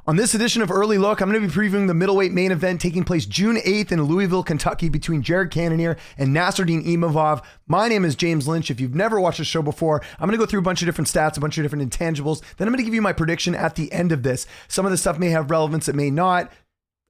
On this edition of Early Look, I'm going to be previewing the middleweight main event taking place June 8th in Louisville, Kentucky between Jared Cannonier and Nassourdine Imavov. My name is James Lynch. If you've never watched the show before, I'm going to go through a bunch of different stats, a bunch of different intangibles. Then I'm going to give you my prediction at the end of this. Some of the stuff may have relevance, it may not.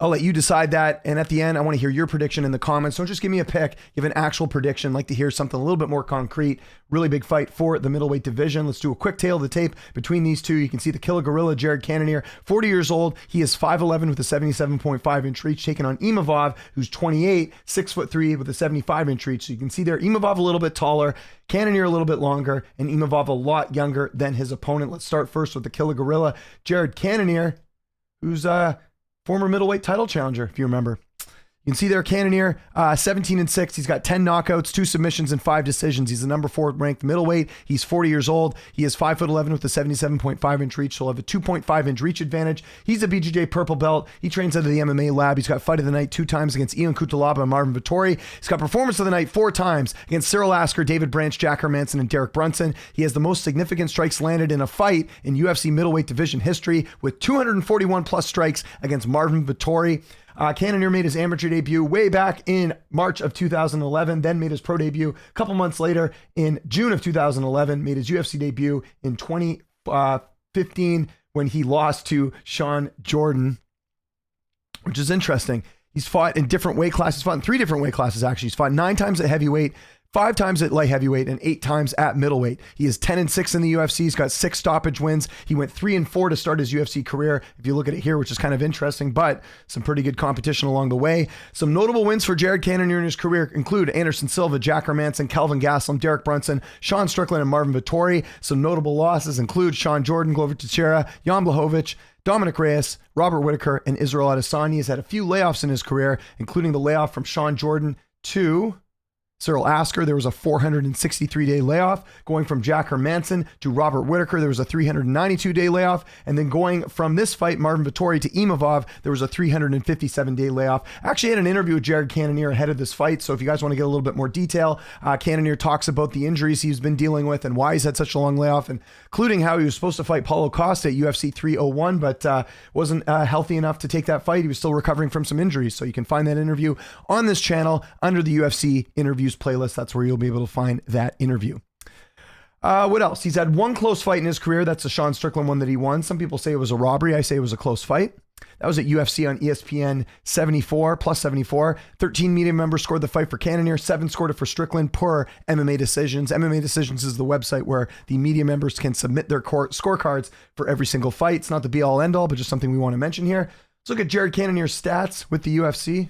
I'll let you decide that. And at the end, I want to hear your prediction in the comments. Don't just give me a pick, give an actual prediction. I'd like to hear something a little bit more concrete. Really big fight for the middleweight division. Let's do a quick tail of the tape between these two. You can see the killer gorilla, Jared Cannonier, 40 years old. He is 5'11" with a 77.5 inch reach, taking on Imavov, who's 28, 6'3" with a 75 inch reach. So you can see there, Imavov a little bit taller, Cannonier a little bit longer, and Imavov a lot younger than his opponent. Let's start first with the killer gorilla, Jared Cannonier, who's former middleweight title challenger, if you remember. You can see there, Cannonier, 17-6. He's got 10 knockouts, 2 submissions, and 5 decisions. He's the number 4 ranked middleweight. He's 40 years old. He is 5'11" with a 77.5 inch reach. So he'll have a 2.5 inch reach advantage. He's a BJJ purple belt. He trains out of the MMA lab. He's got fight of the night 2 times against Ian Cutelaba and Marvin Vettori. He's got performance of the night 4 times against Cyril Asker, David Branch, Jack Hermanson, and Derek Brunson. He has the most significant strikes landed in a fight in UFC middleweight division history with 241 plus strikes against Marvin Vettori. Cannonier made his amateur debut way back in March of 2011, then made his pro debut a couple months later in June of 2011, made his UFC debut in 2015 when he lost to Sean Jordan, which is interesting. He's fought in different weight classes. He's fought in 3 different weight classes, actually. He's fought 9 times at heavyweight, 5 times at light heavyweight, and 8 times at middleweight. He is 10-6 in the UFC. He's got 6 stoppage wins. He went 3-4 to start his UFC career, if you look at it here, which is kind of interesting, but some pretty good competition along the way. Some notable wins for Jared Cannonier in his career include Anderson Silva, Jack Hermanson, Kelvin Gastelum, Derek Brunson, Sean Strickland, and Marvin Vettori. Some notable losses include Sean Jordan, Glover Teixeira, Jan Blachowicz, Dominic Reyes, Robert Whitaker, and Israel Adesanya. He's had a few layoffs in his career, including the layoff from Sean Jordan to Cyril Asker. There was a 463-day layoff. Going from Jack Hermanson to Robert Whitaker, there was a 392-day layoff. And then going from this fight, Marvin Vettori, to Imavov, there was a 357-day layoff. I actually had an interview with Jared Cannonier ahead of this fight, so if you guys want to get a little bit more detail, Cannonier talks about the injuries he's been dealing with and why he's had such a long layoff, including how he was supposed to fight Paulo Costa at UFC 301, but wasn't healthy enough to take that fight. He was still recovering from some injuries. So you can find that interview on this channel under the UFC interviews playlist. That's where you'll be able to find that interview. What else? He's had 1 close fight in his career. That's the Sean Strickland one that he won. Some people say it was a robbery. I say it was a close fight. That was at UFC on ESPN 74, plus 74. 13 media members scored the fight for Cannonier. 7 scored it for Strickland per MMA Decisions. MMA Decisions is the website where the media members can submit their scorecards for every single fight. It's not the be all end all, but just something we want to mention here. Let's look at Jared Cannonier's stats with the UFC,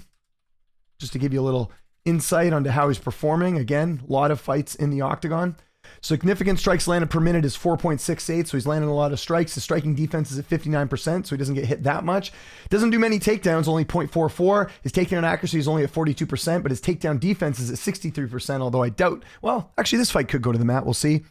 just to give you a little insight onto how he's performing. Again, a lot of fights in the octagon. Significant strikes landed per minute is 4.68, so he's landing a lot of strikes. His striking defense is at 59%, so he doesn't get hit that much. Doesn't do many takedowns, only 0.44. His takedown accuracy is only at 42%, but his takedown defense is at 63%, although I doubt, well, actually this fight could go to the mat. We'll see.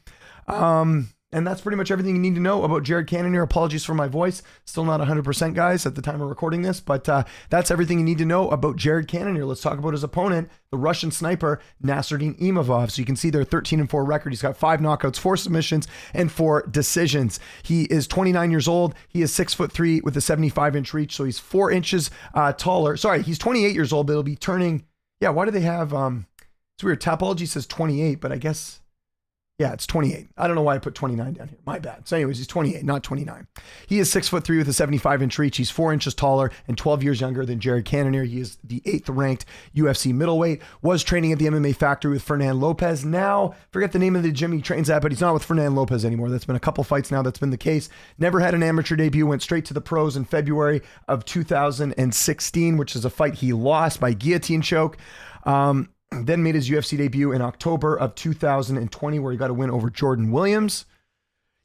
And that's pretty much everything you need to know about Jared Cannonier. Apologies for my voice. Still not 100%, guys, at the time of recording this, but that's everything you need to know about Jared Cannonier. Let's talk about his opponent, the Russian sniper, Nassourdine Imavov. So you can see their 13-4 record. He's got 5 knockouts, 4 submissions, and 4 decisions. He is 29 years old. He is 6'3" with a 75-inch reach, so he's 4 inches taller. Sorry, he's 28 years old, but he'll be turning, why do they have, it's weird. Tapology says 28, but I guess, yeah, it's 28. I don't know why I put 29 down here. My bad. So anyways, he's 28, not 29. He is 6'3" with a 75-inch reach. He's 4 inches taller and 12 years younger than Jared Cannonier. He is the 8th ranked UFC middleweight. Was training at the MMA Factory with Fernand Lopez. Now, forget the name of the gym he trains at, but he's not with Fernand Lopez anymore. That's been a couple fights now. That's been the case. Never had an amateur debut. Went straight to the pros in February of 2016, which is a fight he lost by guillotine choke. Then made his UFC debut in October of 2020, where he got a win over Jordan Williams.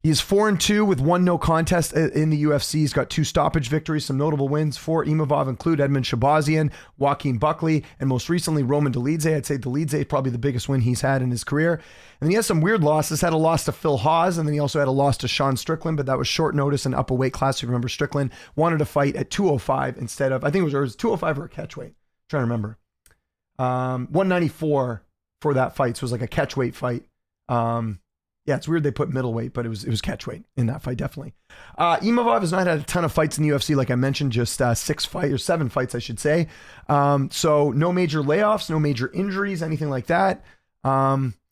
He's 4-2 with 1 no contest in the UFC. He's got 2 stoppage victories. Some notable wins for Imavov include Edmund Shabazian, Joaquin Buckley, and most recently Roman Dolidze. I'd say Dolidze is probably the biggest win he's had in his career. And then he has some weird losses. Had a loss to Phil Hawes, and then he also had a loss to Sean Strickland, but that was short notice and up a weight class. If you remember, Strickland wanted to fight at 205 instead of, I think it was 205 or a catch weight. I'm trying to remember. 194 for that fight. So it was like a catch weight fight. Yeah, it's weird they put middleweight, but it was catchweight in that fight, definitely. Imavov has not had a ton of fights in the UFC, like I mentioned, just 7 fights, I should say. So no major layoffs, no major injuries, anything like that.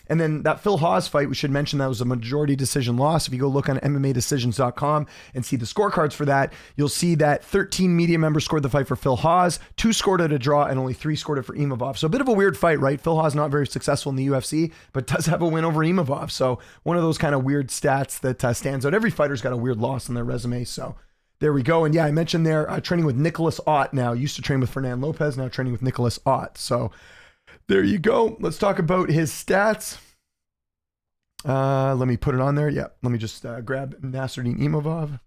And then that Phil Hawes fight, we should mention that was a majority decision loss. If you go look on MMAdecisions.com and see the scorecards for that, you'll see that 13 media members scored the fight for Phil Hawes, 2 scored it a draw, and only 3 scored it for Imavov. So a bit of a weird fight, right? Phil Hawes not very successful in the UFC, but does have a win over Imavov. So one of those kind of weird stats that stands out. Every fighter's got a weird loss on their resume. So there we go. And yeah, I mentioned there, training with Nicholas Ott now. Used to train with Fernand Lopez, now training with Nicholas Ott. So there you go. Let's talk about his stats. Let me put it on there. Yeah, let me just grab Nassourdine Imavov.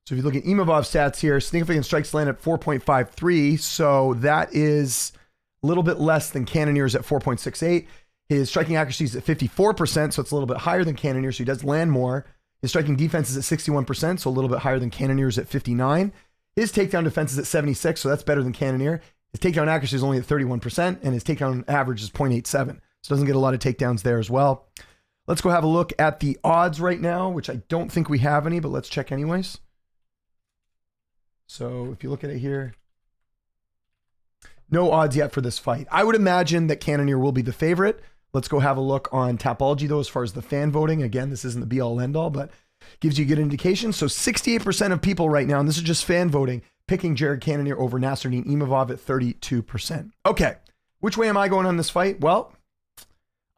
So if you look at Imavov's stats here, significant strikes land at 4.53. So that is a little bit less than Cannonier's at 4.68. His striking accuracy is at 54%, so it's a little bit higher than Cannonier, so he does land more. His striking defense is at 61%, so a little bit higher than Cannonier's at 59. His takedown defense is at 76, so that's better than Cannonier. His takedown accuracy is only at 31%, and his takedown average is 0.87. So doesn't get a lot of takedowns there as well. Let's go have a look at the odds right now, which I don't think we have any, but let's check anyways. So if you look at it here, no odds yet for this fight. I would imagine that Cannonier will be the favorite. Let's go have a look on Tapology, though, as far as the fan voting. Again, this isn't the be-all, end-all, but gives you a good indication. So 68% of people right now, and this is just fan voting, picking Jared Cannonier over Nassourdine Imavov at 32%. Okay, which way am I going on this fight? Well,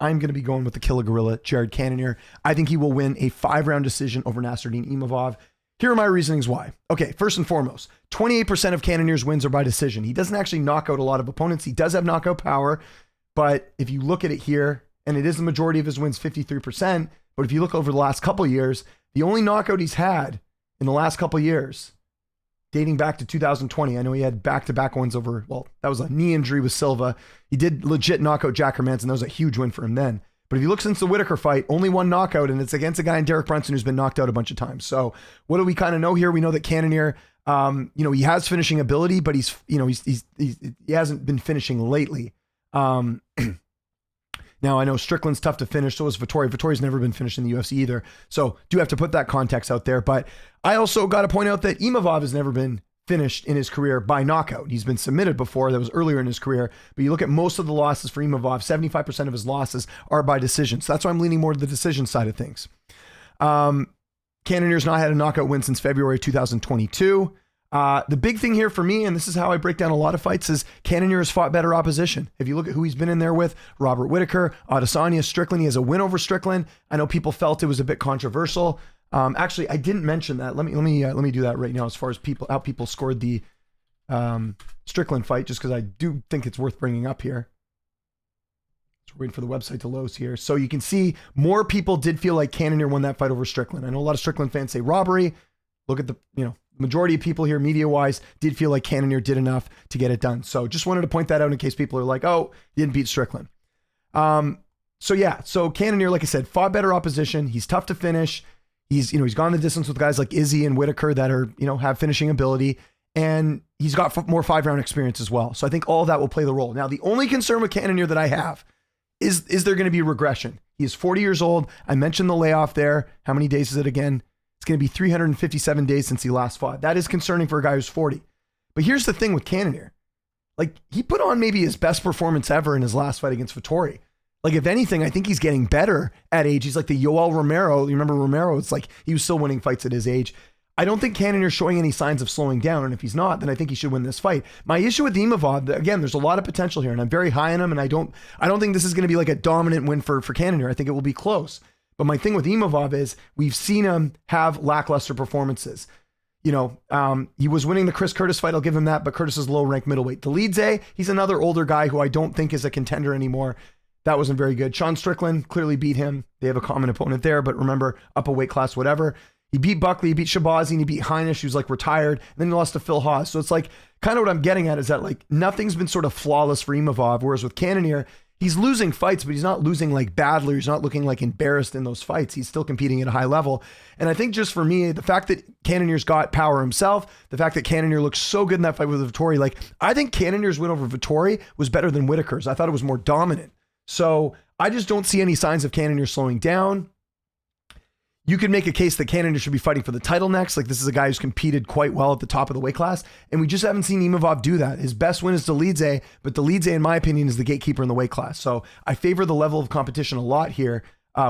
I'm going to be going with the killer gorilla, Jared Cannonier. I think he will win a 5-round decision over Nassourdine Imavov. Here are my reasonings why. Okay, first and foremost, 28% of Cannonier's wins are by decision. He doesn't actually knock out a lot of opponents. He does have knockout power, but if you look at it here, and it is the majority of his wins, 53%, but if you look over the last couple of years, the only knockout he's had in the last couple of years, dating back to 2020, I know he had back-to-back ones over, well, that was a knee injury with Silva. He did legit knock out Jack Hermanson. That was a huge win for him then. But if you look since the Whitaker fight, only one knockout, and it's against a guy in Derek Brunson who's been knocked out a bunch of times. So what do we kind of know here? We know that Cannonier, he has finishing ability, but he hasn't been finishing lately. Now, I know Strickland's tough to finish, so is Vettori. Vettori's never been finished in the UFC either. So do have to put that context out there. But I also got to point out that Imavov has never been finished in his career by knockout. He's been submitted before. That was earlier in his career. But you look at most of the losses for Imavov, 75% of his losses are by decision. So that's why I'm leaning more to the decision side of things. Cannonier's not had a knockout win since February 2022. The big thing here for me, and this is how I break down a lot of fights, is Cannonier has fought better opposition. If you look at who he's been in there with, Robert Whitaker, Adesanya, Strickland, he has a win over Strickland. I know people felt it was a bit controversial. Actually, I didn't mention that. Let me do that right now as far as how people scored the Strickland fight, just because I do think it's worth bringing up here. Just waiting for the website to load here. So you can see more people did feel like Cannonier won that fight over Strickland. I know a lot of Strickland fans say robbery. Look at the, majority of people here, media-wise, did feel like Cannonier did enough to get it done. So just wanted to point that out in case people are like, oh, he didn't beat Strickland. So Cannonier, like I said, fought better opposition. He's tough to finish. He's gone the distance with guys like Izzy and Whitaker that are, have finishing ability. And he's got more 5-round experience as well. So I think all of that will play the role. Now, the only concern with Cannonier that I have is there going to be regression? He is 40 years old. I mentioned the layoff there. How many days is it again? It's going to be 357 days since he last fought. That is concerning for a guy who's 40. But here's the thing with Cannonier. Like, he put on maybe his best performance ever in his last fight against Vettori. Like, if anything, I think he's getting better at age. He's like the Yoel Romero. You remember Romero? It's like he was still winning fights at his age. I don't think Cannonier's showing any signs of slowing down. And if he's not, then I think he should win this fight. My issue with Imavov, again, there's a lot of potential here, and I'm very high on him. And I don't think this is going to be like a dominant win for Cannonier. I think it will be close. But my thing with Imavov is we've seen him have lackluster performances. He was winning the Chris Curtis fight. I'll give him that, but Curtis is low-ranked middleweight. Dolidze, he's another older guy who I don't think is a contender anymore. That wasn't very good. Sean Strickland clearly beat him. They have a common opponent there, but remember, up a weight class, whatever. He beat Buckley, he beat Shabazi, and he beat Heinisch, who's like retired. And then he lost to Phil Hawes. So it's like, kind of what I'm getting at is that like nothing's been sort of flawless for Imavov, whereas with Cannonier, he's losing fights, but he's not losing like badly. He's not looking like embarrassed in those fights. He's still competing at a high level. And I think just for me, the fact that Cannonier's got power himself, the fact that Cannonier looks so good in that fight with Vettori, like I think Cannonier's win over Vettori was better than Whitaker's. I thought it was more dominant. So I just don't see any signs of Cannonier slowing down. You could make a case that Cannonier should be fighting for the title next. Like, this is a guy who's competed quite well at the top of the weight class, and we just haven't seen Imavov do that. His best win is Dolidze, but Dolidze, in my opinion, is the gatekeeper in the weight class. So I favor the level of competition a lot here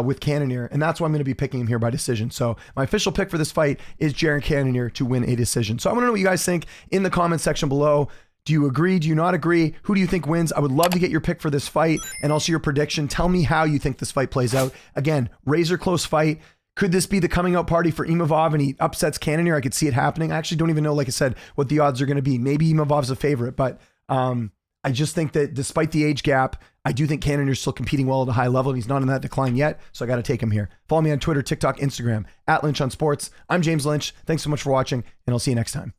with Cannonier, and that's why I'm going to be picking him here by decision. So my official pick for this fight is Jared Cannonier to win a decision. So I want to know what you guys think in the comment section below. Do you agree? Do you not agree? Who do you think wins? I would love to get your pick for this fight and also your prediction. Tell me how you think this fight plays out. Again, razor close fight. Could this be the coming out party for Imavov and he upsets Cannonier? I could see it happening. I actually don't even know, like I said, what the odds are going to be. Maybe Imavov's a favorite, but I just think that despite the age gap, I do think Cannonier's still competing well at a high level, and he's not in that decline yet, so I got to take him here. Follow me on Twitter, TikTok, Instagram, @LynchOnSports. I'm James Lynch. Thanks so much for watching, and I'll see you next time.